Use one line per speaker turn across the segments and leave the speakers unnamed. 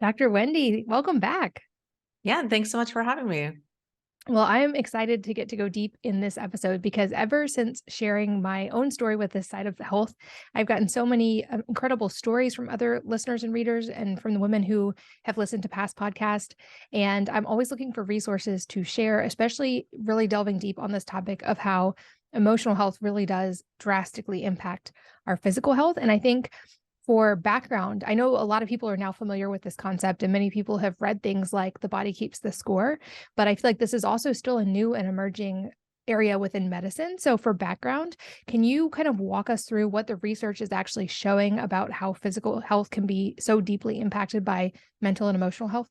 Dr. Wendy, welcome back.
Yeah, thanks so much for having me.
Well, I am excited to get to go deep in this episode because ever since sharing my own story with this side of the health, I've gotten so many incredible stories from other listeners and readers and from the women who have listened to past podcasts. And I'm always looking for resources to share, especially really delving deep on this topic of how emotional health really does drastically impact our physical health. And I think for background, I know a lot of people are now familiar with this concept, and many people have read things like The Body Keeps the Score, but I feel like this is also still a new and emerging area within medicine. So for background, can you kind of walk us through what the research is actually showing about how physical health can be so deeply impacted by mental and emotional health?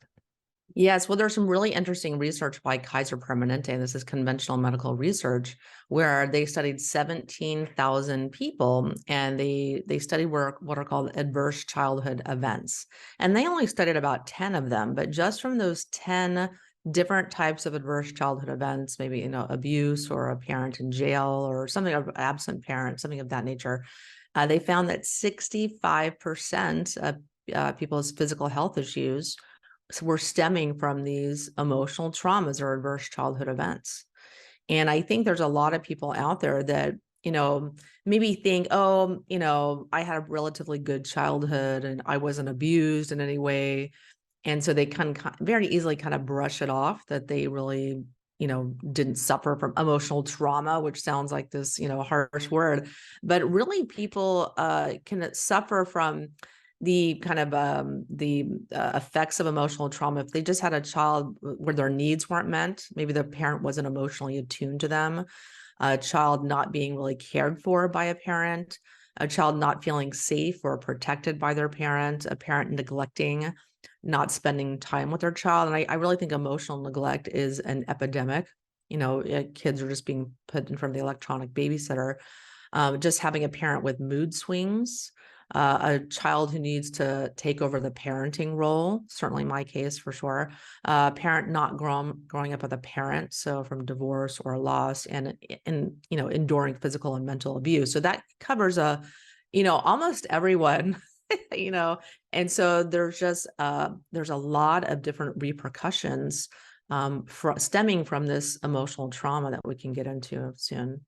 Yes, well, there's some really interesting research by Kaiser Permanente. This is conventional medical research where they studied 17,000 people, and they studied what are called adverse childhood events. And they only studied about 10 of them, but just from those 10 different types of adverse childhood events, maybe, abuse or a parent in jail or something, of absent parent, something of that nature, they found that 65% of people's physical health issues were stemming from these emotional traumas or adverse childhood events. And I think there's a lot of people out there that, maybe think, oh, I had a relatively good childhood and I wasn't abused in any way. And so they can very easily kind of brush it off that they really, didn't suffer from emotional trauma, which sounds like this, harsh word. But really people can suffer from the kind of the effects of emotional trauma if they just had a child where their needs weren't met. Maybe the parent wasn't emotionally attuned to them, a child not being really cared for by a parent, a child not feeling safe or protected by their parent, a parent neglecting, not spending time with their child. And I really think emotional neglect is an epidemic. Kids are just being put in front of the electronic babysitter. Just having a parent with mood swings, a child who needs to take over the parenting role, certainly my case for sure, a parent not growing up with a parent, so from divorce or loss, and enduring physical and mental abuse. So that covers almost everyone. And so there's just there's a lot of different repercussions stemming from this emotional trauma that we can get into soon.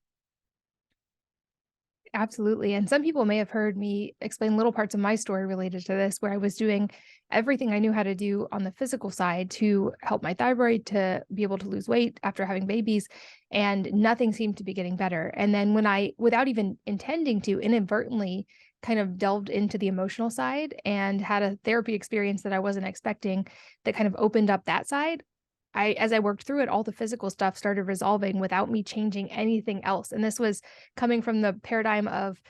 Absolutely. And some people may have heard me explain little parts of my story related to this, where I was doing everything I knew how to do on the physical side to help my thyroid to be able to lose weight after having babies, and nothing seemed to be getting better. And then when I, without even intending to, inadvertently kind of delved into the emotional side and had a therapy experience that I wasn't expecting that kind of opened up that side, as I worked through it, all the physical stuff started resolving without me changing anything else. And this was coming from the paradigm of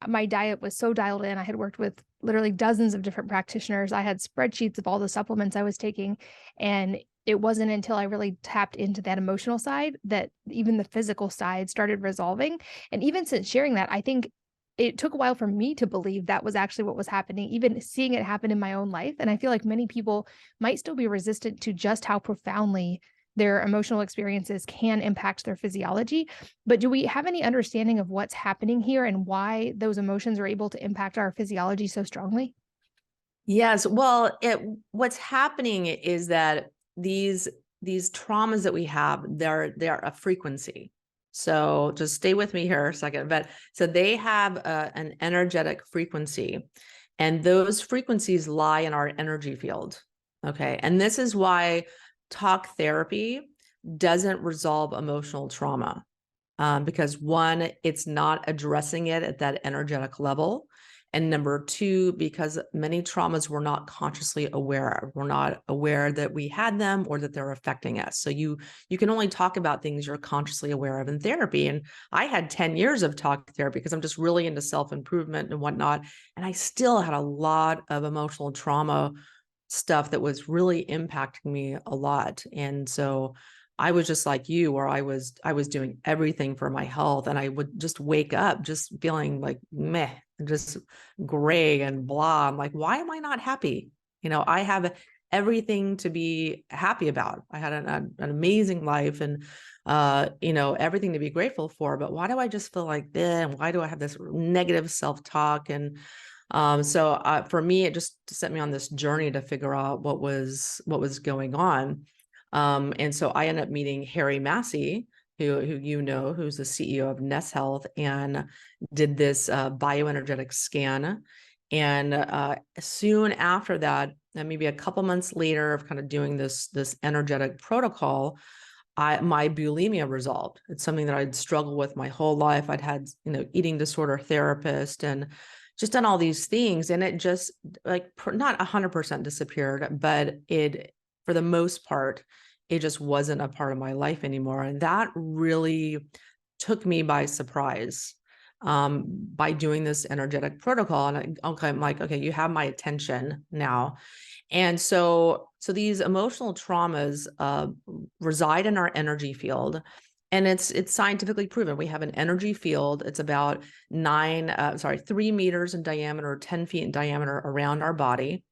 my diet was so dialed in. I had worked with literally dozens of different practitioners. I had spreadsheets of all the supplements I was taking. And it wasn't until I really tapped into that emotional side that even the physical side started resolving. And even since sharing that, I think it took a while for me to believe that was actually what was happening, even seeing it happen in my own life. And I feel like many people might still be resistant to just how profoundly their emotional experiences can impact their physiology. But do we have any understanding of what's happening here and why those emotions are able to impact our physiology so strongly?
Yes. Well, what's happening is that these traumas that we have, they're a frequency. So just stay with me here a second. But so they have an energetic frequency, and those frequencies lie in our energy field. Okay. And this is why talk therapy doesn't resolve emotional trauma. Because one, it's not addressing it at that energetic level. And number two, because many traumas we're not consciously aware of. We're not aware that we had them or that they're affecting us. So you can only talk about things you're consciously aware of in therapy. And I had 10 years of talk therapy because I'm just really into self-improvement and whatnot. And I still had a lot of emotional trauma stuff that was really impacting me a lot. And so I was just like you, where I was doing everything for my health, and I would just wake up just feeling like meh, just gray and blah. I'm like, why am I not happy? I have everything to be happy about. I had an amazing life and everything to be grateful for, but why do I just feel like this? And why do I have this negative self-talk? And For me, it just sent me on this journey to figure out what was going on. And so I ended up meeting Harry Massey, who who's the CEO of Ness Health, and did this bioenergetic scan. And soon after that, and maybe a couple months later of kind of doing this energetic protocol, my bulimia resolved. It's something that I'd struggled with my whole life. I'd had, eating disorder therapist and just done all these things. And it just like not 100% disappeared, but for the most part, it just wasn't a part of my life anymore. And that really took me by surprise by doing this energetic protocol. And I'm like, okay, you have my attention now. And so these emotional traumas reside in our energy field, and it's scientifically proven. We have an energy field. It's about 3 meters in diameter, 10 feet in diameter around our body.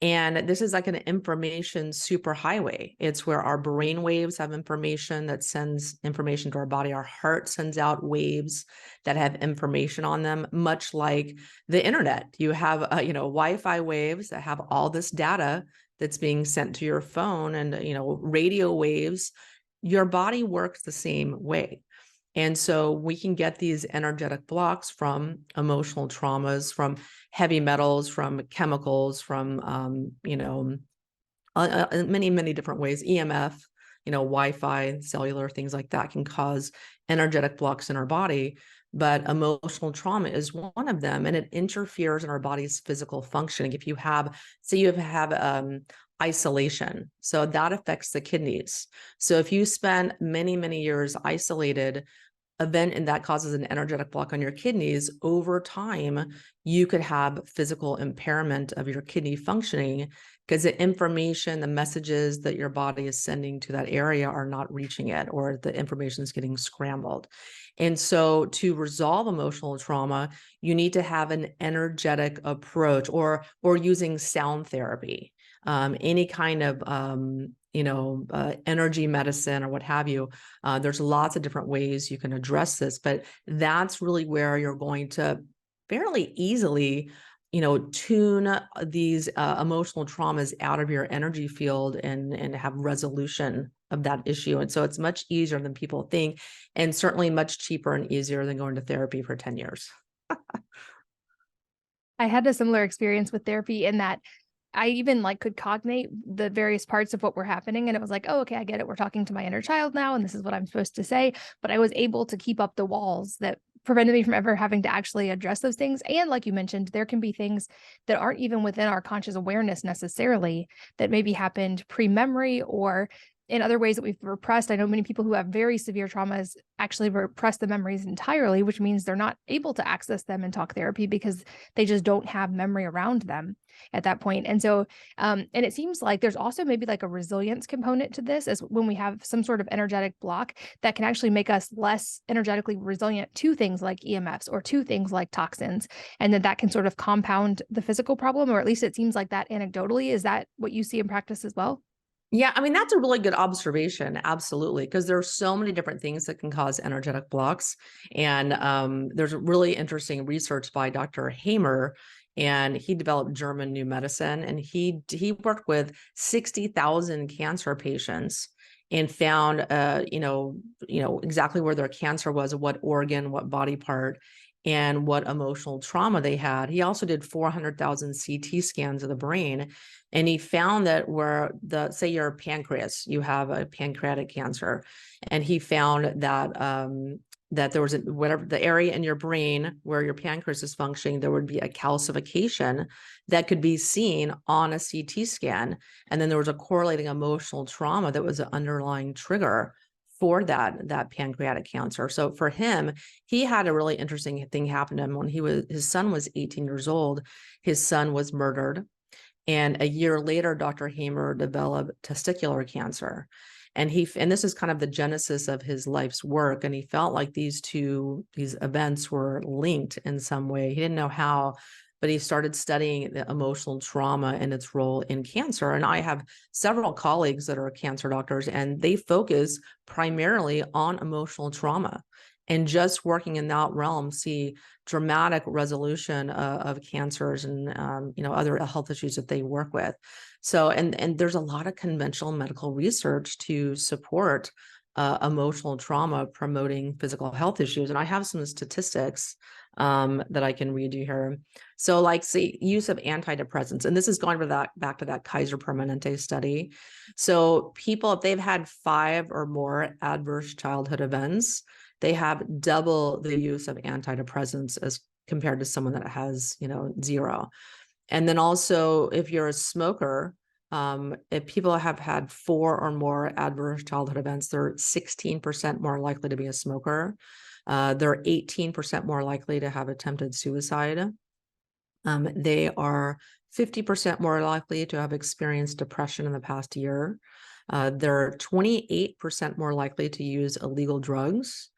And this is like an information superhighway. It's where our brain waves have information that sends information to our body. Our heart sends out waves that have information on them, much like the internet. You have, Wi-Fi waves that have all this data that's being sent to your phone, and, radio waves. Your body works the same way. And so we can get these energetic blocks from emotional traumas, from heavy metals, from chemicals, from, many, many different ways. EMF, Wi-Fi, cellular, things like that can cause energetic blocks in our body. But emotional trauma is one of them, and it interferes in our body's physical functioning. If you have, say you have isolation, so that affects the kidneys. So if you spend many, many years isolated, event and that causes an energetic block on your kidneys, over time, you could have physical impairment of your kidney functioning because the information, the messages that your body is sending to that area are not reaching it, or the information is getting scrambled. And so to resolve emotional trauma, you need to have an energetic approach, or using sound therapy, any kind of energy medicine or what have you. There's lots of different ways you can address this, but that's really where you're going to fairly easily, tune these emotional traumas out of your energy field and have resolution of that issue. And so it's much easier than people think, and certainly much cheaper and easier than going to therapy for 10 years.
I had a similar experience with therapy in that I even could cognate the various parts of what were happening. And it was like, oh, okay, I get it. We're talking to my inner child now, and this is what I'm supposed to say. But I was able to keep up the walls that prevented me from ever having to actually address those things. And like you mentioned, there can be things that aren't even within our conscious awareness necessarily that maybe happened pre-memory or in other ways that we've repressed. I know many people who have very severe traumas actually repress the memories entirely, which means they're not able to access them in talk therapy because they just don't have memory around them at that point. And so, and it seems like there's also maybe a resilience component to this, as when we have some sort of energetic block that can actually make us less energetically resilient to things like EMFs or to things like toxins. And then that can sort of compound the physical problem, or at least it seems like that anecdotally. Is that what you see in practice as well?
Yeah, I mean, that's a really good observation. Absolutely. Because there are so many different things that can cause energetic blocks. And there's really interesting research by Dr. Hamer, and he developed German new medicine. And he worked with 60,000 cancer patients and found, exactly where their cancer was, what organ, what body part, and what emotional trauma they had. He also did 400,000 CT scans of the brain. And he found that where say your pancreas, you have a pancreatic cancer, and he found that that there was whatever the area in your brain where your pancreas is functioning, there would be a calcification that could be seen on a CT scan. And then there was a correlating emotional trauma that was an underlying trigger for that pancreatic cancer. So for him, he had a really interesting thing happen to him when his son was 18 years old. His son was murdered. And a year later, Dr. Hamer developed testicular cancer. And this is kind of the genesis of his life's work. And he felt like these events were linked in some way. He didn't know how, but he started studying the emotional trauma and its role in cancer. And I have several colleagues that are cancer doctors, and they focus primarily on emotional trauma. and just working in that realm see dramatic resolution of cancers and other health issues that they work with. So and there's a lot of conventional medical research to support emotional trauma promoting physical health issues. And I have some statistics that I can read you here. So like say use of antidepressants, and this is going back to that Kaiser Permanente study. So people, if they've had 5 or more adverse childhood events, they have double the use of antidepressants as compared to someone that has, 0. And then also if you're a smoker, if people have had 4 or more adverse childhood events, they're 16% more likely to be a smoker. They're 18% more likely to have attempted suicide. They are 50% more likely to have experienced depression in the past year. They're 28% more likely to use illegal drugs.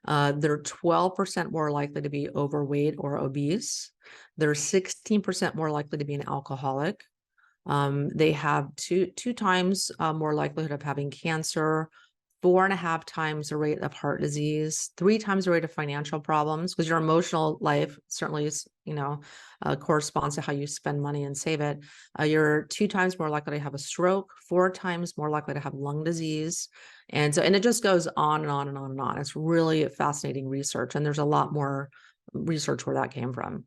They're 12% more likely to be overweight or obese. They're 16% more likely to be an alcoholic. They have two times more likelihood of having cancer, 4.5 times the rate of heart disease, 3 times the rate of financial problems, because your emotional life certainly is, corresponds to how you spend money and save it. You're 2 times more likely to have a stroke, 4 times more likely to have lung disease. And it just goes on and on and on and on. It's really fascinating research. And there's a lot more research where that came from.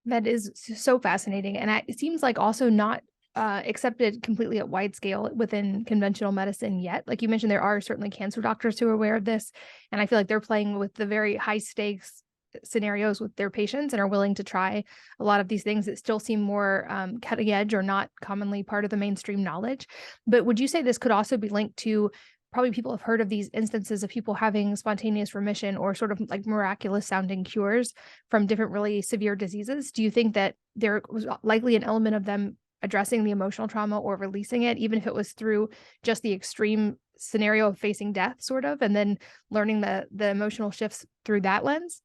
That is so fascinating. And it seems like also not accepted completely at wide scale within conventional medicine yet. Like you mentioned, there are certainly cancer doctors who are aware of this. And I feel like they're playing with the very high stakes scenarios with their patients and are willing to try a lot of these things that still seem more cutting edge or not commonly part of the mainstream knowledge. But would you say this could also be linked to probably people have heard of these instances of people having spontaneous remission or sort of like miraculous sounding cures from different really severe diseases? Do you think that there was likely an element of them addressing the emotional trauma or releasing it, even if it was through just the extreme scenario of facing death, sort of, and then learning the emotional shifts through that lens?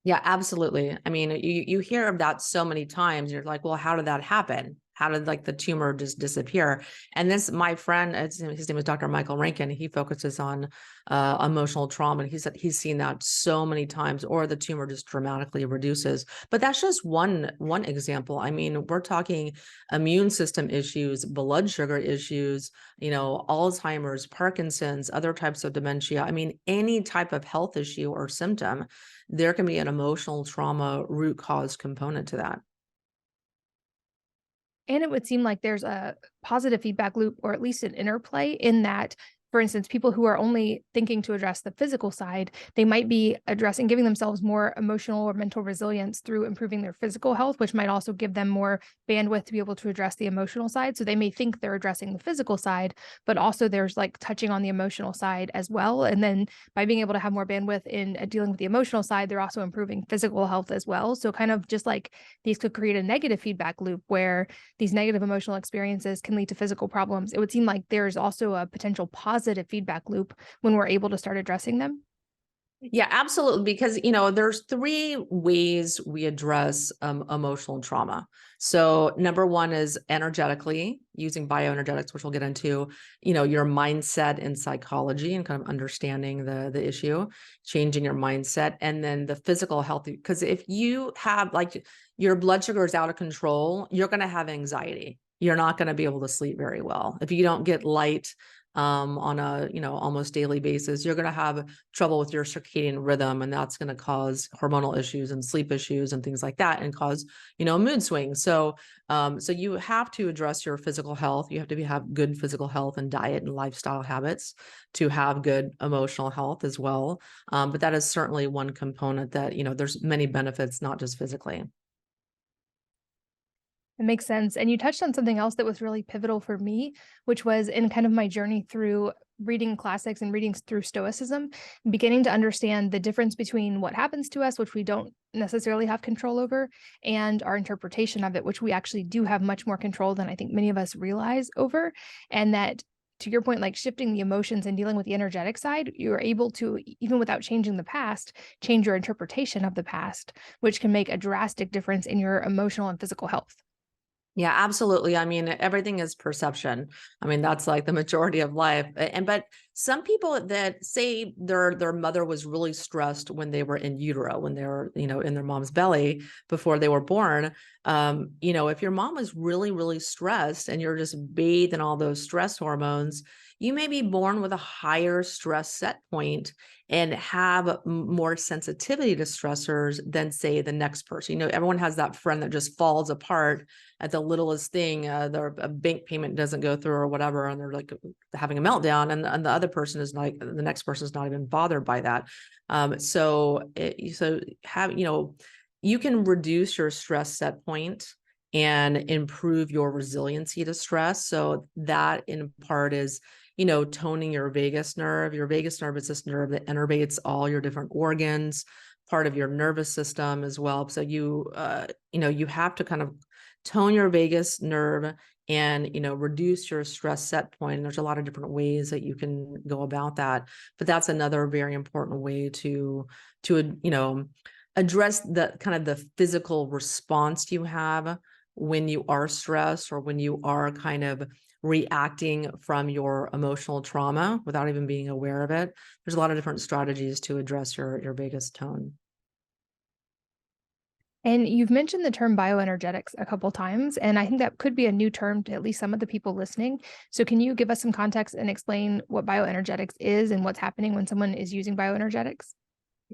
Yeah, absolutely. I mean, you hear of that so many times. You're like, well, how did that happen? How did like the tumor just disappear? And this, my friend, his name is Dr. Michael Rankin. He focuses on emotional trauma. And he said he's seen that so many times, or the tumor just dramatically reduces. But that's just one example. I mean, we're talking immune system issues, blood sugar issues, Alzheimer's, Parkinson's, other types of dementia. I mean, any type of health issue or symptom, there can be an emotional trauma root cause component to that.
And it would seem like there's a positive feedback loop, or at least an interplay in that. For instance, people who are only thinking to address the physical side, they might be giving themselves more emotional or mental resilience through improving their physical health, which might also give them more bandwidth to be able to address the emotional side. So they may think they're addressing the physical side, but also there's like touching on the emotional side as well. And then by being able to have more bandwidth in dealing with the emotional side, they're also improving physical health as well. So kind of just like these could create a negative feedback loop where these negative emotional experiences can lead to physical problems. It would seem like there's also a potential positive feedback loop when we're able to start addressing them.
Yeah, absolutely. Because, there's 3 ways we address emotional trauma. So number 1 is energetically using bioenergetics, which we'll get into, your mindset and psychology and kind of understanding the issue, changing your mindset, and then the physical health. Because if you have like your blood sugar is out of control, you're going to have anxiety. You're not going to be able to sleep very well. If you don't get light on a almost daily basis, you're going to have trouble with your circadian rhythm, and that's going to cause hormonal issues and sleep issues and things like that, and cause mood swings. So you have to address your physical health. You have to have good physical health and diet and lifestyle habits to have good emotional health as well. But that is certainly one component that there's many benefits, not just physically.
It makes sense. And you touched on something else that was really pivotal for me, which was in kind of my journey through reading classics and reading through Stoicism, beginning to understand the difference between what happens to us, which we don't necessarily have control over, and our interpretation of it, which we actually do have much more control than I think many of us realize over. And that, to your point, like shifting the emotions and dealing with the energetic side, you're able to, even without changing the past, change your interpretation of the past, which can make a drastic difference in your emotional and physical health.
Yeah, absolutely. I mean, everything is perception. I mean, that's like the majority of life. But Some people that say their mother was really stressed when they were in utero, when they were, in their mom's belly before they were born. If your mom was really, really stressed and you're just bathed in all those stress hormones, you may be born with a higher stress set point and have more sensitivity to stressors than, say, the next person. Everyone has that friend that just falls apart at the littlest thing. Their a bank payment doesn't go through or whatever, and they're like having a meltdown, and the other person is not, the next person is not even bothered by that. You can reduce your stress set point and improve your resiliency to stress. So that in part is, toning your vagus nerve. Your vagus nerve is this nerve that innervates all your different organs, part of your nervous system as well. So you have to kind of tone your vagus nerve and, reduce your stress set point. And there's a lot of different ways that you can go about that, but that's another very important way to, address the kind of the physical response you have when you are stressed, or when you are kind of reacting from your emotional trauma without even being aware of it. There's a lot of different strategies to address your vagus tone.
And you've mentioned the term bioenergetics a couple times, and I think that could be a new term to at least some of the people listening. So can you give us some context and explain what bioenergetics is and what's happening when someone is using bioenergetics?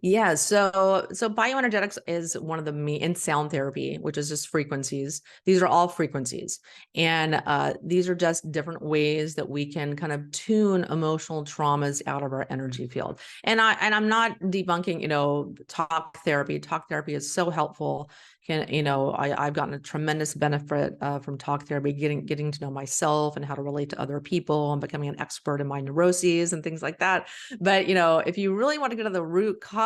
Yeah, so bioenergetics is one of the main in sound therapy, which is just frequencies. These are all frequencies, and these are just different ways that we can kind of tune emotional traumas out of our energy field. And I'm not debunking, talk therapy. Talk therapy is so helpful. I've gotten a tremendous benefit from talk therapy, getting to know myself and how to relate to other people, and becoming an expert in my neuroses and things like that. But if you really want to get to the root cause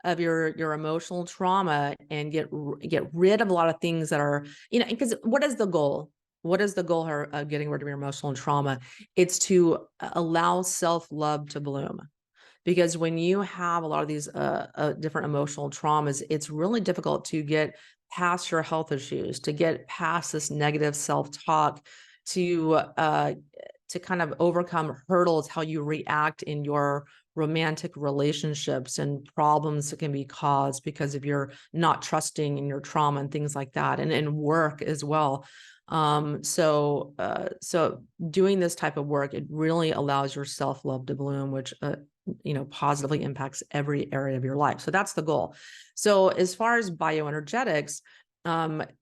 of your emotional trauma and get rid of a lot of things that are, because what is the goal? What is the goal of getting rid of your emotional trauma? It's to allow self-love to bloom. Because when you have a lot of these different emotional traumas, it's really difficult to get past your health issues, to get past this negative self-talk, to kind of overcome hurdles, how you react in your romantic relationships, and problems that can be caused because of your not trusting in your trauma and things like that, and in work as well. So doing this type of work, it really allows your self-love to bloom, which positively impacts every area of your life. So that's the goal. So as far as bioenergetics,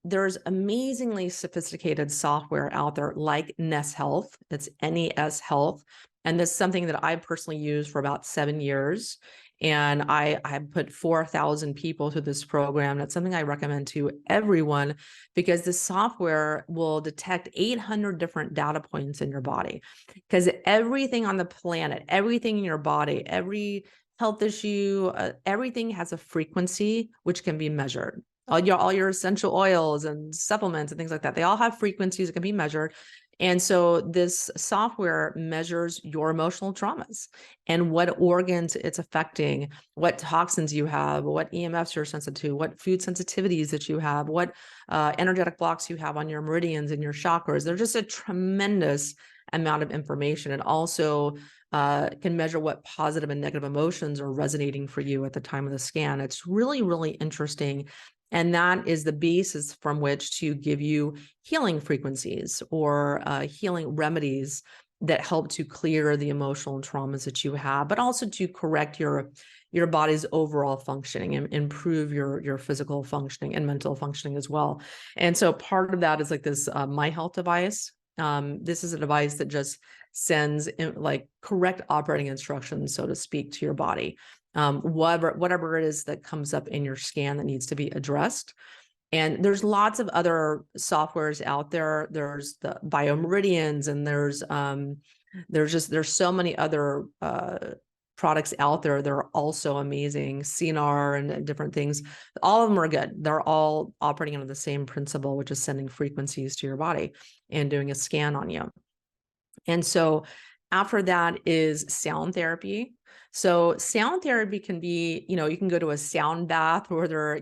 there's amazingly sophisticated software out there like Ness Health. It's NES Health. And this is something that I personally used for about 7 years. And I have put 4,000 people through this program. That's something I recommend to everyone, because the software will detect 800 different data points in your body. Because everything on the planet, everything in your body, every health issue, everything has a frequency which can be measured. All your essential oils and supplements and things like that, they all have frequencies that can be measured. And so this software measures your emotional traumas and what organs it's affecting, what toxins you have, what EMFs you're sensitive to, what food sensitivities that you have, what energetic blocks you have on your meridians and your chakras. There's just a tremendous amount of information. It also can measure what positive and negative emotions are resonating for you at the time of the scan. It's really, really interesting. And that is the basis from which to give you healing frequencies or healing remedies that help to clear the emotional traumas that you have, but also to correct your body's overall functioning and improve your physical functioning and mental functioning as well. And so part of that is like this My Health device. This is a device that just sends like correct operating instructions, so to speak, to your body. Whatever it is that comes up in your scan that needs to be addressed. And there's lots of other softwares out there. There's the Biomeridians, and there's so many other products out there that are also amazing, CNR and different things. All of them are good. They're all operating under the same principle, which is sending frequencies to your body and doing a scan on you. And so after that is sound therapy. So sound therapy can be, you can go to a sound bath where they're,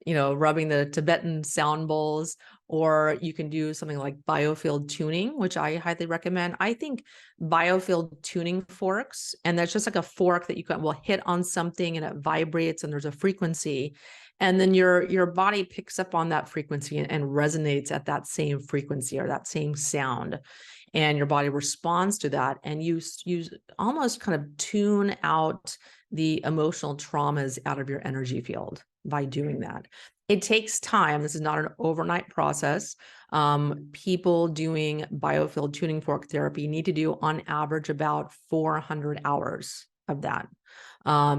rubbing the Tibetan sound bowls, or you can do something like biofield tuning, which I highly recommend. I think biofield tuning forks, and that's just like a fork that you will hit on something and it vibrates and there's a frequency. And then your body picks up on that frequency and resonates at that same frequency or that same sound. And your body responds to that. And you almost kind of tune out the emotional traumas out of your energy field by doing that. It takes time. This is not an overnight process. People doing biofield tuning fork therapy need to do on average about 400 hours of that.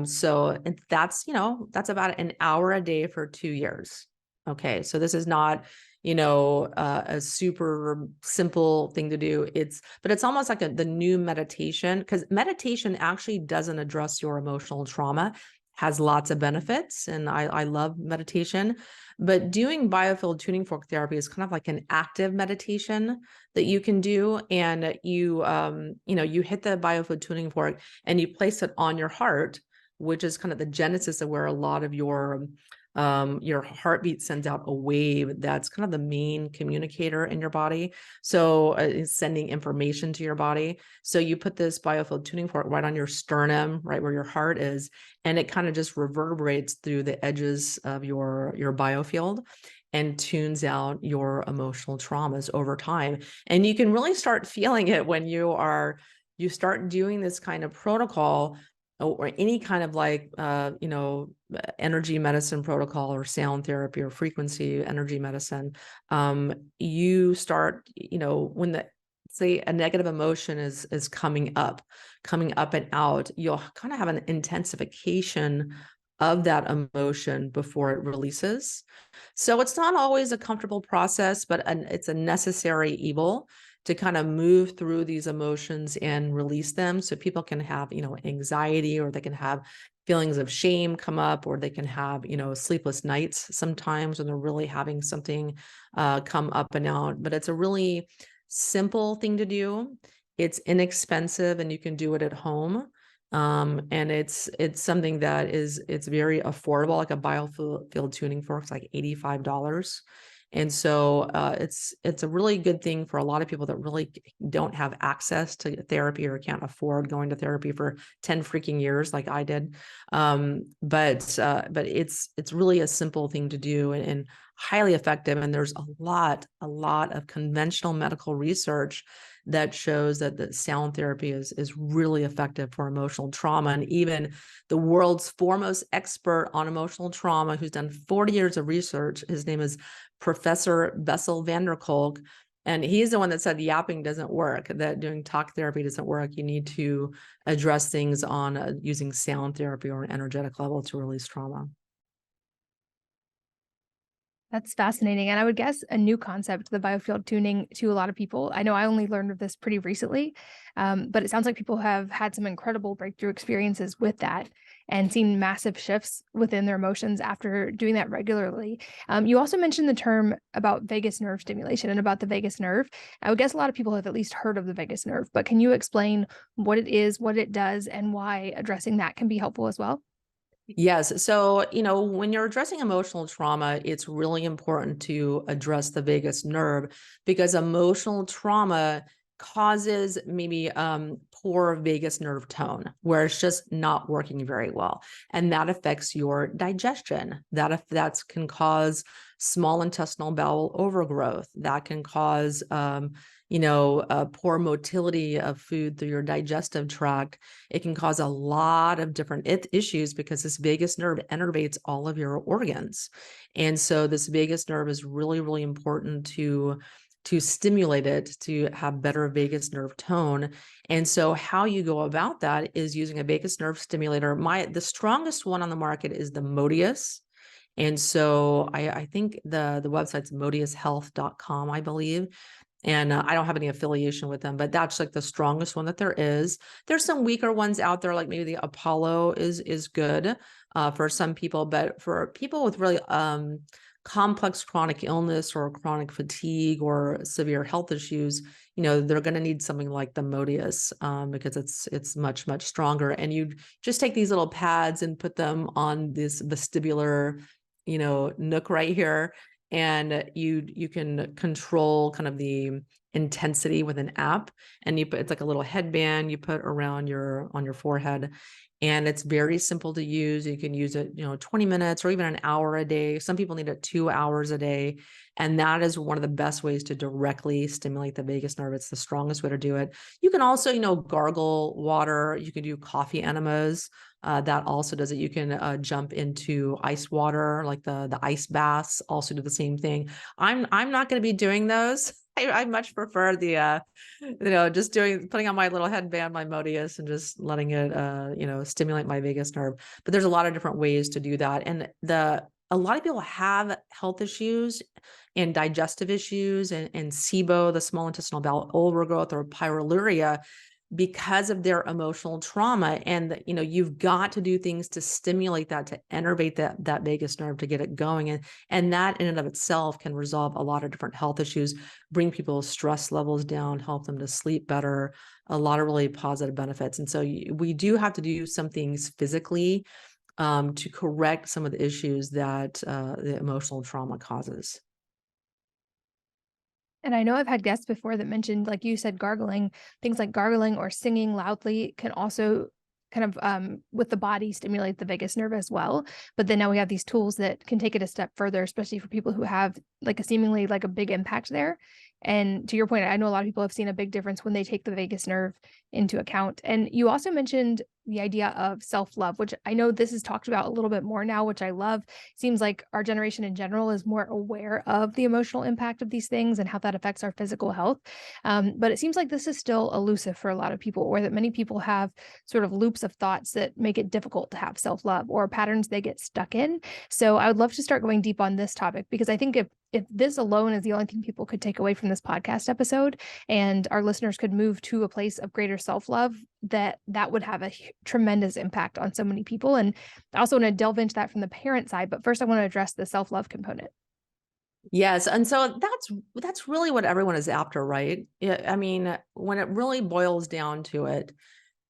So that's, that's about an hour a day for 2 years. Okay. So this is not, a super simple thing to do. But it's almost like the new meditation, because meditation actually doesn't address your emotional trauma, has lots of benefits. And I love meditation, but doing biofield tuning fork therapy is kind of like an active meditation that you can do. And you hit the biofield tuning fork and you place it on your heart, which is kind of the genesis of where a lot of your heartbeat sends out a wave that's kind of the main communicator in your body. So it's sending information to your body. So you put this biofield tuning fork right on your sternum, right where your heart is, and it kind of just reverberates through the edges of your biofield and tunes out your emotional traumas over time. And you can really start feeling it when you start doing this kind of protocol, or any kind of like, energy medicine protocol or sound therapy or frequency energy medicine. You start, when say a negative emotion is coming up and out, you'll kind of have an intensification of that emotion before it releases. So it's not always a comfortable process, but it's a necessary evil to kind of move through these emotions and release them, so people can have, anxiety, or they can have feelings of shame come up, or they can have, sleepless nights sometimes when they're really having something come up and out. But it's a really simple thing to do. It's inexpensive and you can do it at home. And it's something that it's very affordable. Like a biofield tuning fork is like $85. And so it's a really good thing for a lot of people that really don't have access to therapy or can't afford going to therapy for 10 freaking years like I did. But it's really a simple thing to do, and highly effective. And there's a lot of conventional medical research that shows that the sound therapy is really effective for emotional trauma. And even the world's foremost expert on emotional trauma, who's done 40 years of research, his name is Professor Bessel van der Kolk. And he's the one that said yapping doesn't work, that doing talk therapy doesn't work. You need to address things on using sound therapy or an energetic level to release trauma.
That's fascinating. And I would guess a new concept, the biofield tuning, to a lot of people. I know I only learned of this pretty recently, but it sounds like people have had some incredible breakthrough experiences with that and seen massive shifts within their emotions after doing that regularly. You also mentioned the term about vagus nerve stimulation and about the vagus nerve. I would guess a lot of people have at least heard of the vagus nerve, but can you explain what it is, what it does, and why addressing that can be helpful as well?
Yes. So, when you're addressing emotional trauma, it's really important to address the vagus nerve, because emotional trauma causes maybe poor vagus nerve tone, where it's just not working very well. And that affects your digestion. That can cause small intestinal bowel overgrowth. That can cause, poor motility of food through your digestive tract. It can cause a lot of different issues, because this vagus nerve innervates all of your organs. And so this vagus nerve is really, really important to stimulate it, to have better vagus nerve tone. And so how you go about that is using a vagus nerve stimulator. The strongest one on the market is the Modius. And so I think the website's modiushealth.com, I believe. And I don't have any affiliation with them, but that's like the strongest one that there is. There's some weaker ones out there, like maybe the Apollo is good for some people, but for people with really complex chronic illness or chronic fatigue or severe health issues, they're going to need something like the Modius, because it's much, much stronger. And you just take these little pads and put them on this vestibular, nook right here. and you can control kind of the intensity with an app, and it's like a little headband you put around on your forehead, and it's very simple to use. You can use it 20 minutes or even an hour a day. Some people need it 2 hours a day, and that is one of the best ways to directly stimulate the vagus nerve. It's the strongest way to do it. You can also gargle water. You can do coffee enemas. That also does it. You can jump into ice water, like the ice baths also do the same thing. I'm not going to be doing those. I much prefer the just putting on my little headband, my Modius, and just letting it stimulate my vagus nerve. But there's a lot of different ways to do that. And a lot of people have health issues and digestive issues and SIBO, the small intestinal bowel overgrowth, or pyroluria, because of their emotional trauma. And you've got to do things to stimulate that, to innervate that vagus nerve, to get it going. And that in and of itself can resolve a lot of different health issues, bring people's stress levels down, help them to sleep better, a lot of really positive benefits. And so we do have to do some things physically to correct some of the issues that the emotional trauma causes.
And I know I've had guests before that mentioned, like you said, gargling, things like gargling or singing loudly can also kind of with the body stimulate the vagus nerve as well. But then now we have these tools that can take it a step further, especially for people who have like a seemingly like a big impact there. And to your point, I know a lot of people have seen a big difference when they take the vagus nerve into account. And you also mentioned the idea of self-love, which I know this is talked about a little bit more now, which I love. Seems like our generation in general is more aware of the emotional impact of these things and how that affects our physical health. But it seems like this is still elusive for a lot of people, or that many people have sort of loops of thoughts that make it difficult to have self-love, or patterns they get stuck in. So I would love to start going deep on this topic, because I think if this alone is the only thing people could take away from this podcast episode, and our listeners could move to a place of greater self-love, that would have a tremendous impact on so many people. And I also want to delve into that from the parent side, but first I want to address the self-love component.
Yes. And so that's really what everyone is after, right? I mean, when it really boils down to it,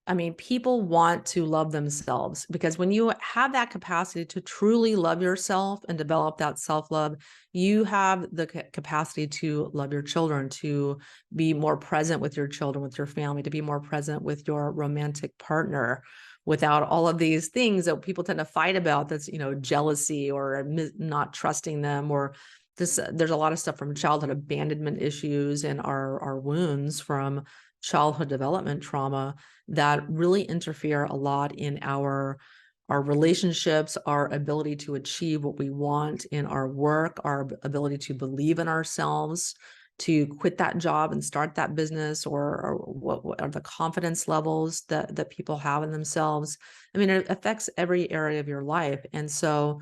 I mean, people want to love themselves, because when you have that capacity to truly love yourself and develop that self-love, you have the capacity to love your children, to be more present with your children, with your family, to be more present with your romantic partner, without all of these things that people tend to fight about. That's, jealousy or not trusting them, or this, there's a lot of stuff from childhood abandonment issues and our wounds from childhood development trauma that really interfere a lot in our relationships, our ability to achieve what we want in our work, our ability to believe in ourselves, to quit that job and start that business, or what are the confidence levels that people have in themselves. I mean, it affects every area of your life. And so,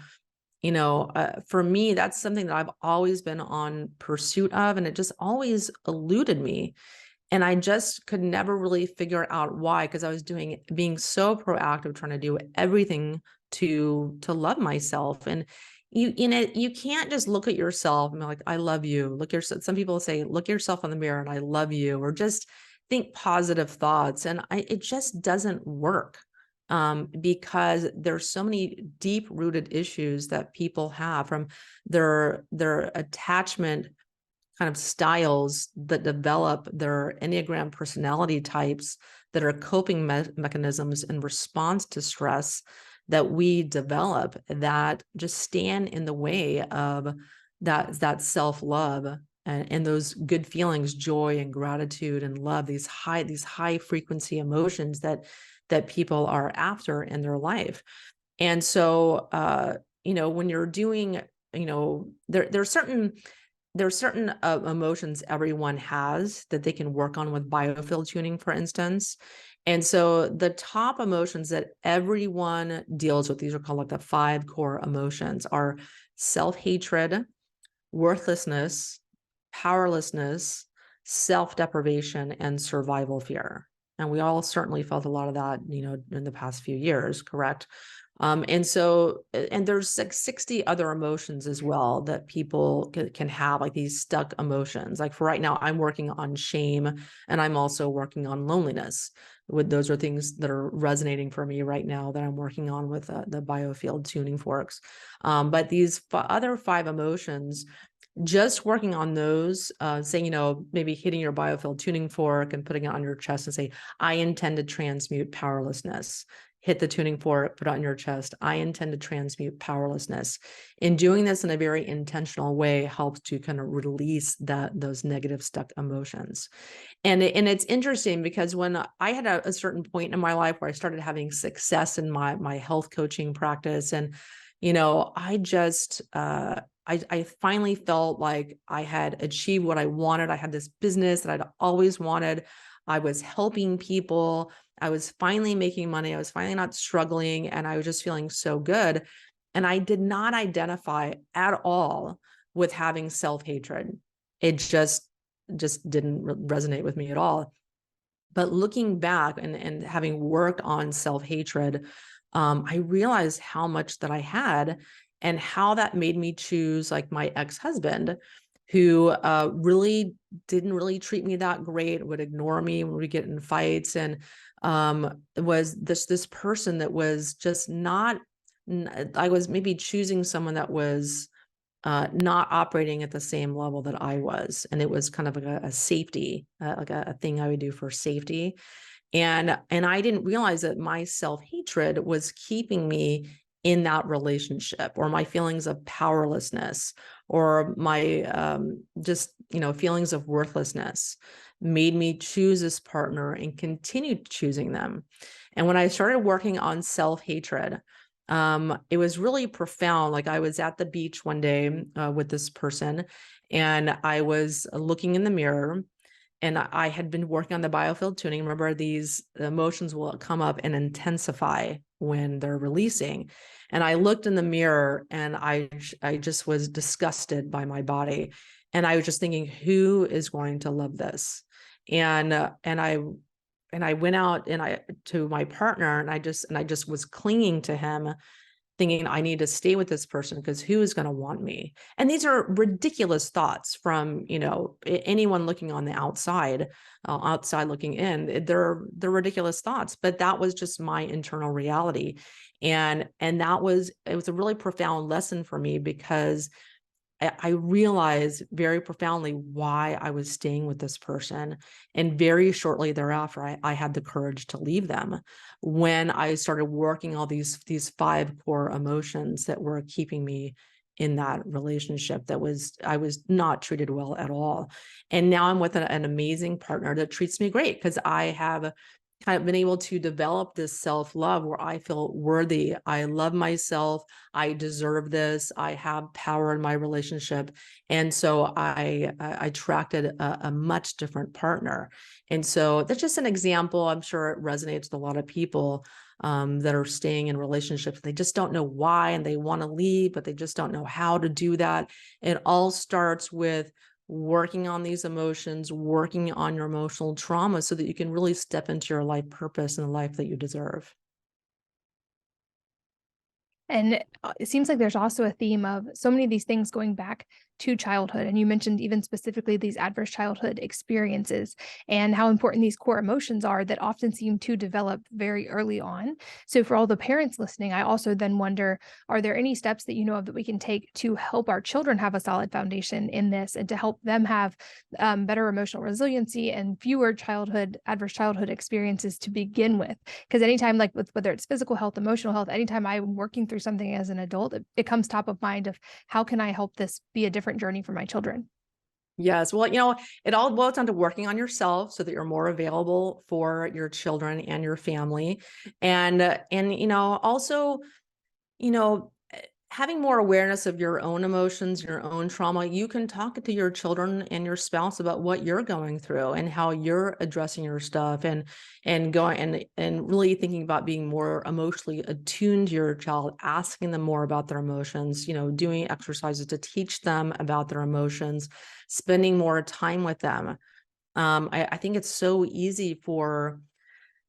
for me, that's something that I've always been on pursuit of, and it just always eluded me. And I just could never really figure out why, because I was being so proactive, trying to do everything to love myself. And you can't just look at yourself and be like, I love you. Some people say, look yourself in the mirror and I love you, or just think positive thoughts. And it just doesn't work. Because there's so many deep rooted issues that people have from their attachment kind of styles that develop their Enneagram personality types, that are coping mechanisms in response to stress that we develop, that just stand in the way of that self-love and those good feelings, joy and gratitude and love, these high frequency emotions that people are after in their life. And so, when you're doing, there's certain emotions everyone has that they can work on with biofield tuning, for instance. And so the top emotions that everyone deals with, these are called like the 5 core emotions, are self-hatred, worthlessness, powerlessness, self-deprivation, and survival fear. And we all certainly felt a lot of that, in the past few years, correct? And there's like 60 other emotions as well that people can have, like these stuck emotions. Like for right now, I'm working on shame, and I'm also working on loneliness. Those are things that are resonating for me right now that I'm working on with the biofield tuning forks. But these other 5 emotions, just working on those, saying, maybe hitting your biofield tuning fork and putting it on your chest and say, I intend to transmute powerlessness. Hit the tuning fork, put it on your chest. I intend to transmute powerlessness. In doing this in a very intentional way helps to kind of release those negative stuck emotions. And it's interesting because when I had a certain point in my life where I started having success in my health coaching practice, and I just I finally felt like I had achieved what I wanted. I had this business that I'd always wanted. I was helping people. I was finally making money. I was finally not struggling, and I was just feeling so good. And I did not identify at all with having self-hatred. It just didn't resonate with me at all. But looking back and having worked on self-hatred, I realized how much that I had, and how that made me choose like my ex-husband, who really didn't really treat me that great, would ignore me when we get in fights, and was this person that was just not, I was maybe choosing someone that was not operating at the same level that I was. And it was kind of like a safety, like a thing I would do for safety. And I didn't realize that my self-hatred was keeping me in that relationship, or my feelings of powerlessness, or my just, feelings of worthlessness made me choose this partner and continued choosing them. And when I started working on self-hatred, it was really profound. Like I was at the beach one day with this person, and I was looking in the mirror, and I had been working on the biofield tuning. Remember, these emotions will come up and intensify when they're releasing. And I looked in the mirror, and I just was disgusted by my body. And I was just thinking, who is going to love this? And I went out to my partner, and I just was clinging to him, thinking I need to stay with this person because who is going to want me? And these are ridiculous thoughts from, anyone looking on the outside, outside looking in. They're ridiculous thoughts, but that was just my internal reality. And it was a really profound lesson for me, because I realized very profoundly why I was staying with this person. And very shortly thereafter, I had the courage to leave them, when I started working all these 5 core emotions that were keeping me in that relationship I was not treated well at all. And now I'm with an amazing partner that treats me great, because I have kind of been able to develop this self-love where I feel worthy. I love myself. I deserve this. I have power in my relationship. And so I attracted a much different partner. And so that's just an example. I'm sure it resonates with a lot of people that are staying in relationships. They just don't know why, and they want to leave, but they just don't know how to do that. It all starts with working on these emotions, working on your emotional trauma, so that you can really step into your life purpose and the life that you deserve.
And it seems like there's also a theme of so many of these things going back to childhood. And you mentioned even specifically these adverse childhood experiences, and how important these core emotions are that often seem to develop very early on. So for all the parents listening, I also then wonder, are there any steps that you know of that we can take to help our children have a solid foundation in this, and to help them have better emotional resiliency and fewer adverse childhood experiences to begin with? Because anytime, like with whether it's physical health, emotional health, anytime I'm working through something as an adult, it comes top of mind of how can I help this be a different journey for my children?
Yes. Well, it all boils down to working on yourself so that you're more available for your children and your family. And also, you know, having more awareness of your own emotions, your own trauma. You can talk to your children and your spouse about what you're going through and how you're addressing your stuff, and going and really thinking about being more emotionally attuned to your child, asking them more about their emotions, doing exercises to teach them about their emotions, spending more time with them. I think it's so easy for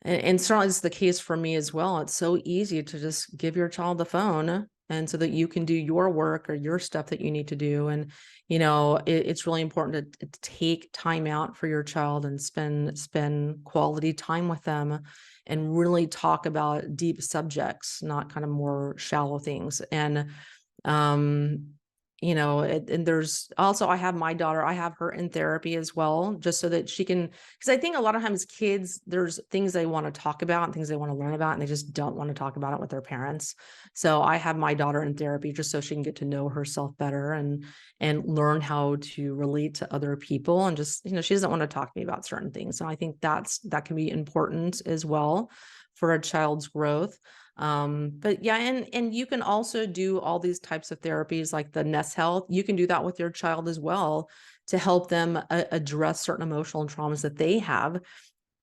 And certainly it's the case for me as well. It's so easy to just give your child the phone, and so that you can do your work or your stuff that you need to do. And, it's really important to take time out for your child and spend quality time with them and really talk about deep subjects, not kind of more shallow things. And, um, and there's also, I have my daughter, I have her in therapy as well, just so that she can, because I think a lot of times kids, there's things they want to talk about and things they want to learn about, and they just don't want to talk about it with their parents. So I have my daughter in therapy just so she can get to know herself better and learn how to relate to other people. And just, she doesn't want to talk to me about certain things. So I think that can be important as well for a child's growth. But yeah, and you can also do all these types of therapies like the Nest Health. You can do that with your child as well to help them address certain emotional traumas that they have.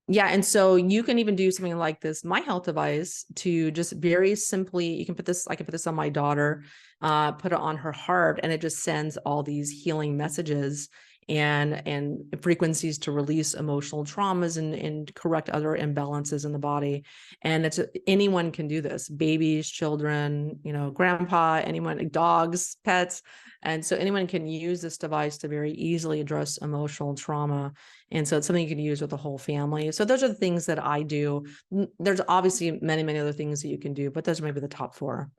Yeah, and so you can even do something like this My Health device to just very simply, you can put this, I can put this on my daughter, put it on her heart, and it just sends all these healing messages and frequencies to release emotional traumas and correct other imbalances in the body. And anyone can do this, babies, children, grandpa, anyone, dogs, pets. And so anyone can use this device to very easily address emotional trauma. And so it's something you can use with the whole family. So those are the things that I do. There's obviously many, many other things that you can do, but those are maybe the top 4.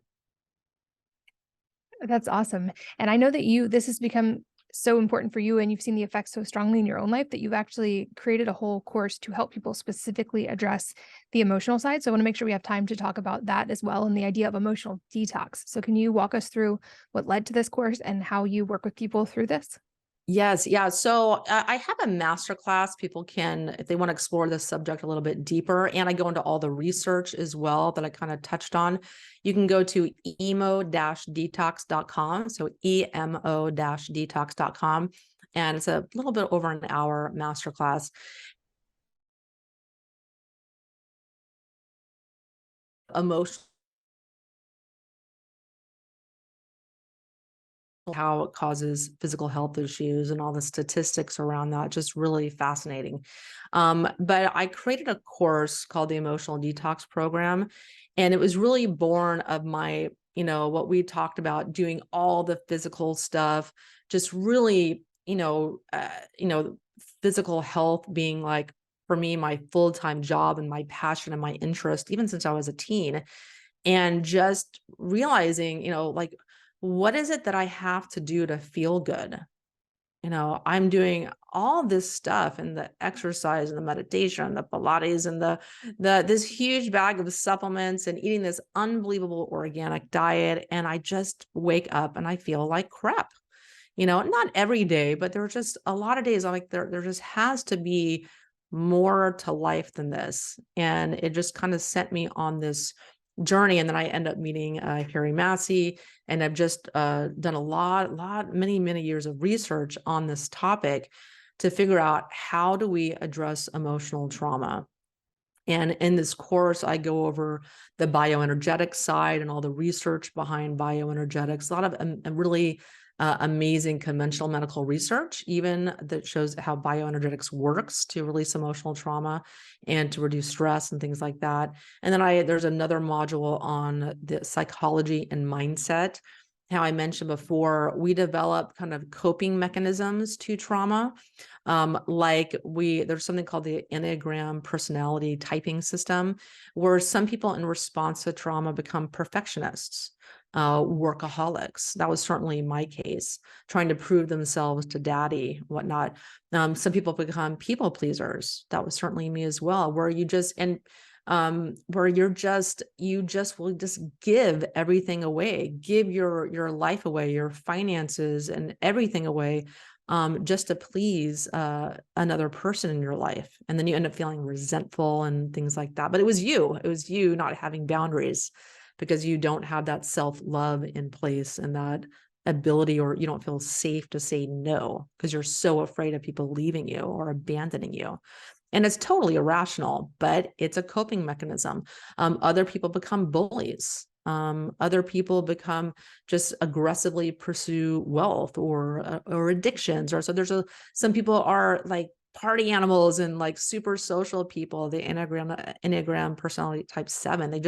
That's awesome. And I know that this has become so important for you, and you've seen the effects so strongly in your own life that you've actually created a whole course to help people specifically address the emotional side. So I want to make sure we have time to talk about that as well, and the idea of emotional detox. So can you walk us through what led to this course and how you work with people through this?
Yes. Yeah. So I have a masterclass. People can, if they want to explore this subject a little bit deeper, and I go into all the research as well that I kind of touched on. You can go to emo-detox.com. So emo-detox.com. And it's a little bit over an hour masterclass. Emotional, how it causes physical health issues and all the statistics around that, just really fascinating. But I created a course called the Emotional Detox Program, and it was really born of my, what we talked about, doing all the physical stuff, just really, physical health being like, for me, my full-time job and my passion and my interest, even since I was a teen. And just realizing, like, what is it that I have to do to feel good? I'm doing all this stuff and the exercise and the meditation, the Pilates and this huge bag of supplements and eating this unbelievable organic diet. And I just wake up and I feel like crap. Not every day, but there are just a lot of days I'm like, there just has to be more to life than this. And it just kind of sent me on this journey. And then I end up meeting Harry Massey, and I've just done many, many years of research on this topic to figure out how do we address emotional trauma. And in this course, I go over the bioenergetics side and all the research behind bioenergetics, a lot of really amazing conventional medical research, even that shows how bioenergetics works to release emotional trauma and to reduce stress and things like that. And then there's another module on the psychology and mindset. How I mentioned before, we develop kind of coping mechanisms to trauma. There's something called the Enneagram personality typing system, where some people in response to trauma become perfectionists, workaholics. That was certainly my case, trying to prove themselves to daddy, whatnot. Some people become people pleasers. That was certainly me as well, where you just will just give everything away, give your life away, your finances and everything away, just to please another person in your life. And then you end up feeling resentful and things like that. But it was you not having boundaries, because you don't have that self-love in place and that ability, or you don't feel safe to say no because you're so afraid of people leaving you or abandoning you. And it's totally irrational, but it's a coping mechanism. Other people become bullies. Other people become just aggressively pursue wealth or addictions, or so some people are like party animals and like super social people, the Enneagram personality type 7.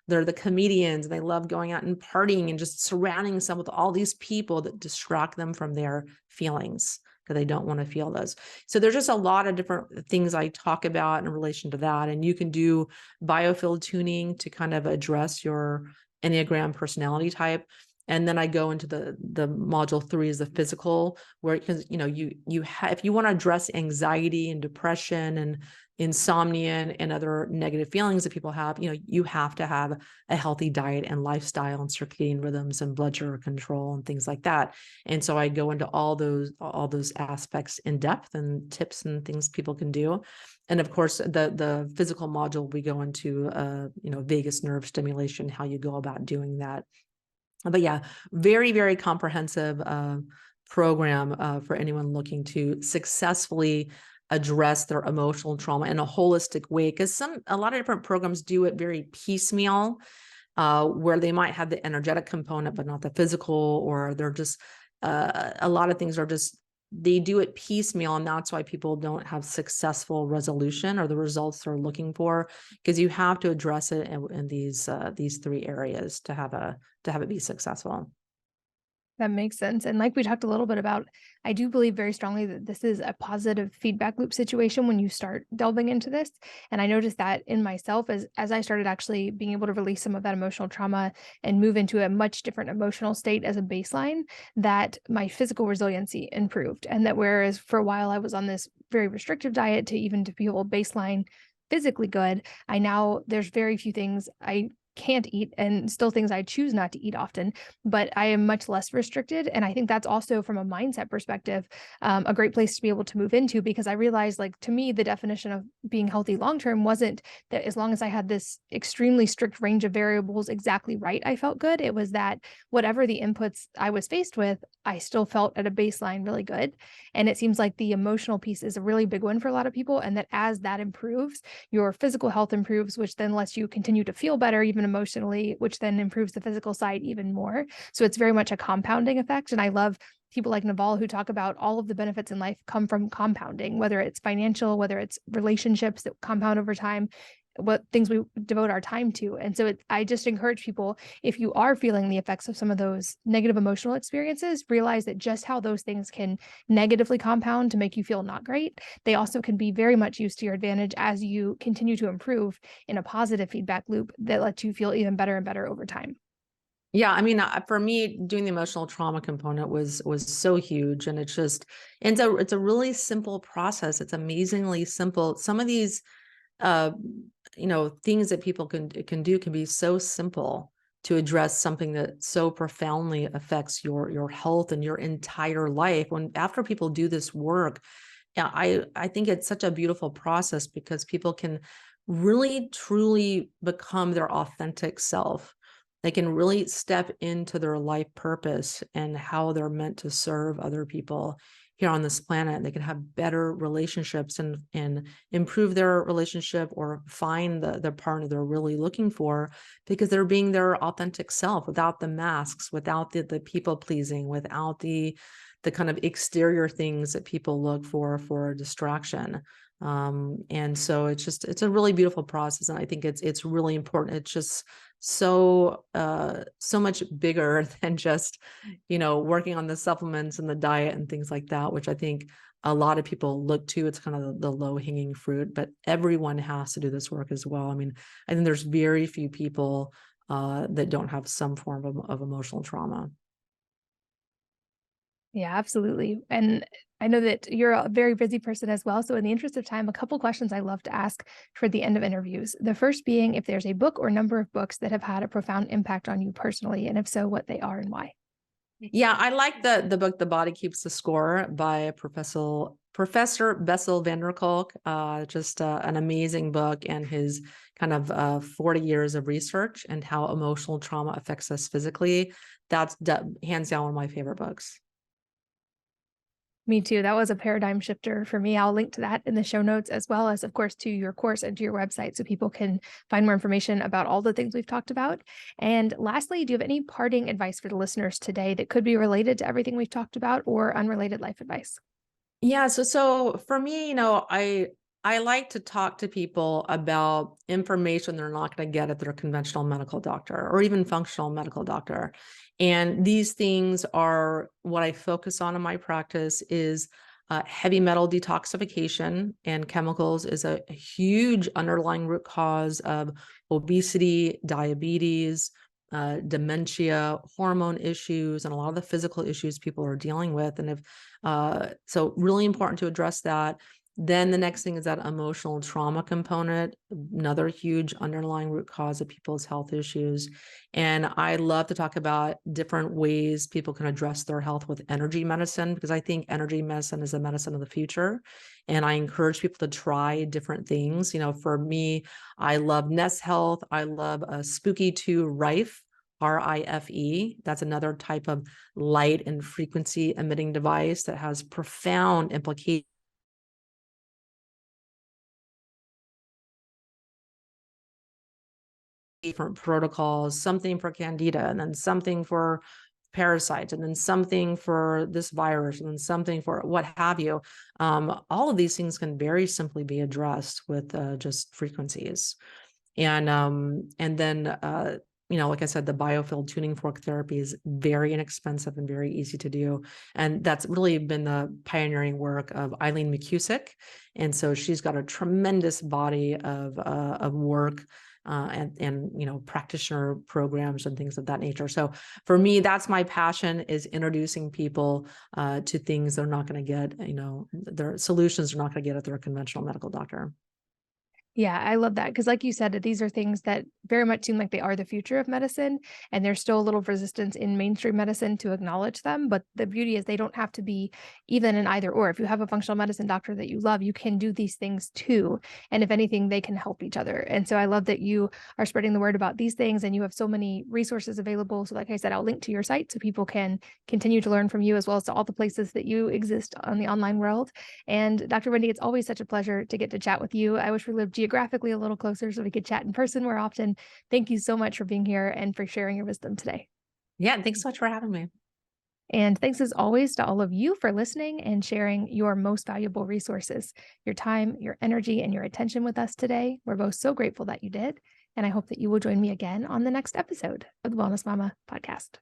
They're the comedians. They love going out and partying and just surrounding themselves with all these people that distract them from their feelings because they don't want to feel those. So there's just a lot of different things I talk about in relation to that. And you can do biofield tuning to kind of address your Enneagram personality type. And then I go into the module 3 is the physical, where, because if you want to address anxiety and depression and insomnia and other negative feelings that people have, you have to have a healthy diet and lifestyle and circadian rhythms and blood sugar control and things like that. And so I go into all those aspects in depth and tips and things people can do. And of course, the physical module, we go into vagus nerve stimulation, how you go about doing that. But yeah, very, very comprehensive program for anyone looking to successfully address their emotional trauma in a holistic way. Because a lot of different programs do it very piecemeal, where they might have the energetic component, but not the physical, or they're just a lot of things are just, they do it piecemeal, and that's why people don't have successful resolution or the results they're looking for, because you have to address it in these 3 areas to have it be successful.
That makes sense. And like we talked a little bit about, I do believe very strongly that this is a positive feedback loop situation when you start delving into this. And I noticed that in myself as I started actually being able to release some of that emotional trauma and move into a much different emotional state as a baseline, that my physical resiliency improved. And that whereas for a while I was on this very restrictive diet to even to feel baseline physically good, there's very few things I can't eat, and still things I choose not to eat often, but I am much less restricted. And I think that's also, from a mindset perspective, a great place to be able to move into, because I realized, like, to me, the definition of being healthy long-term wasn't that as long as I had this extremely strict range of variables exactly right, I felt good. It was that whatever the inputs I was faced with, I still felt at a baseline really good. And it seems like the emotional piece is a really big one for a lot of people. And that as that improves, your physical health improves, which then lets you continue to feel better, even emotionally, which then improves the physical side even more. So it's very much a compounding effect. And I love people like Naval who talk about all of the benefits in life come from compounding, whether it's financial, whether it's relationships that compound over time, what things we devote our time to. And so I just encourage people, if you are feeling the effects of some of those negative emotional experiences, realize that just how those things can negatively compound to make you feel not great, they also can be very much used to your advantage as you continue to improve in a positive feedback loop that lets you feel even better and better over time.
Yeah, I mean, for me, doing the emotional trauma component was so huge, and it's a really simple process. It's amazingly simple. Some of these uh, things that people can do can be so simple to address something that so profoundly affects your health and your entire life. When after people do this work, yeah, I think it's such a beautiful process because people can really truly become their authentic self. They can really step into their life purpose and how they're meant to serve other people here on this planet. They can have better relationships and improve their relationship or find the partner they're really looking for, because they're being their authentic self without the masks, without the people pleasing, without the kind of exterior things that people look for distraction. And so it's a really beautiful process. And I think it's really important. It's just so much bigger than just, working on the supplements and the diet and things like that, which I think a lot of people look to. It's kind of the low hanging fruit, but everyone has to do this work as well. I mean, I think there's very few people that don't have some form of emotional trauma.
Yeah, absolutely. And I know that you're a very busy person as well. So in the interest of time, a couple questions I love to ask toward the end of interviews. The first being if there's a book or number of books that have had a profound impact on you personally, and if so, what they are and why.
Yeah, I like the book "The Body Keeps the Score" by Professor Bessel van der Kolk. Just an amazing book, and his kind of 40 years of research and how emotional trauma affects us physically. That's hands down one of my favorite books.
Me too. That was a paradigm shifter for me. I'll link to that in the show notes, as well as, of course, to your course and to your website so people can find more information about all the things we've talked about. And lastly, do you have any parting advice for the listeners today that could be related to everything we've talked about or unrelated life advice?
Yeah. So for me, I like to talk to people about information they're not going to get at their conventional medical doctor or even functional medical doctor. And these things are what I focus on in my practice is heavy metal detoxification, and chemicals is a huge underlying root cause of obesity, diabetes, dementia, hormone issues, and a lot of the physical issues people are dealing with. And if so really important to address that. Then the next thing is that emotional trauma component, another huge underlying root cause of people's health issues. And I love to talk about different ways people can address their health with energy medicine, because I think energy medicine is the medicine of the future. And I encourage people to try different things. For me, I love Nest Health. I love Spooky 2 Rife. RIFE. That's another type of light and frequency emitting device that has profound implications. Different protocols, something for candida, and then something for parasites, and then something for this virus, and then something for what have you. All of these things can very simply be addressed with just frequencies. And then like I said, the biofield tuning fork therapy is very inexpensive and very easy to do. And that's really been the pioneering work of Eileen McCusick. And so she's got a tremendous body of work and practitioner programs and things of that nature. So for me, that's my passion, is introducing people to things they're not going to get, their solutions they're not going to get at their conventional medical doctor.
Yeah, I love that because, like you said, that these are things that very much seem like they are the future of medicine, and there's still a little resistance in mainstream medicine to acknowledge them. But the beauty is they don't have to be even an either or. If you have a functional medicine doctor that you love, you can do these things too. And if anything, they can help each other. And so I love that you are spreading the word about these things, and you have so many resources available. So, like I said, I'll link to your site so people can continue to learn from you, as well as to all the places that you exist on the online world. And Dr. Wendy, it's always such a pleasure to get to chat with you. I wish we lived geographically a little closer so we could chat in person more often. Thank you so much for being here and for sharing your wisdom today.
Yeah, thanks so much for having me.
And thanks as always to all of you for listening and sharing your most valuable resources, your time, your energy, and your attention with us today. We're both so grateful that you did. And I hope that you will join me again on the next episode of the Wellness Mama podcast.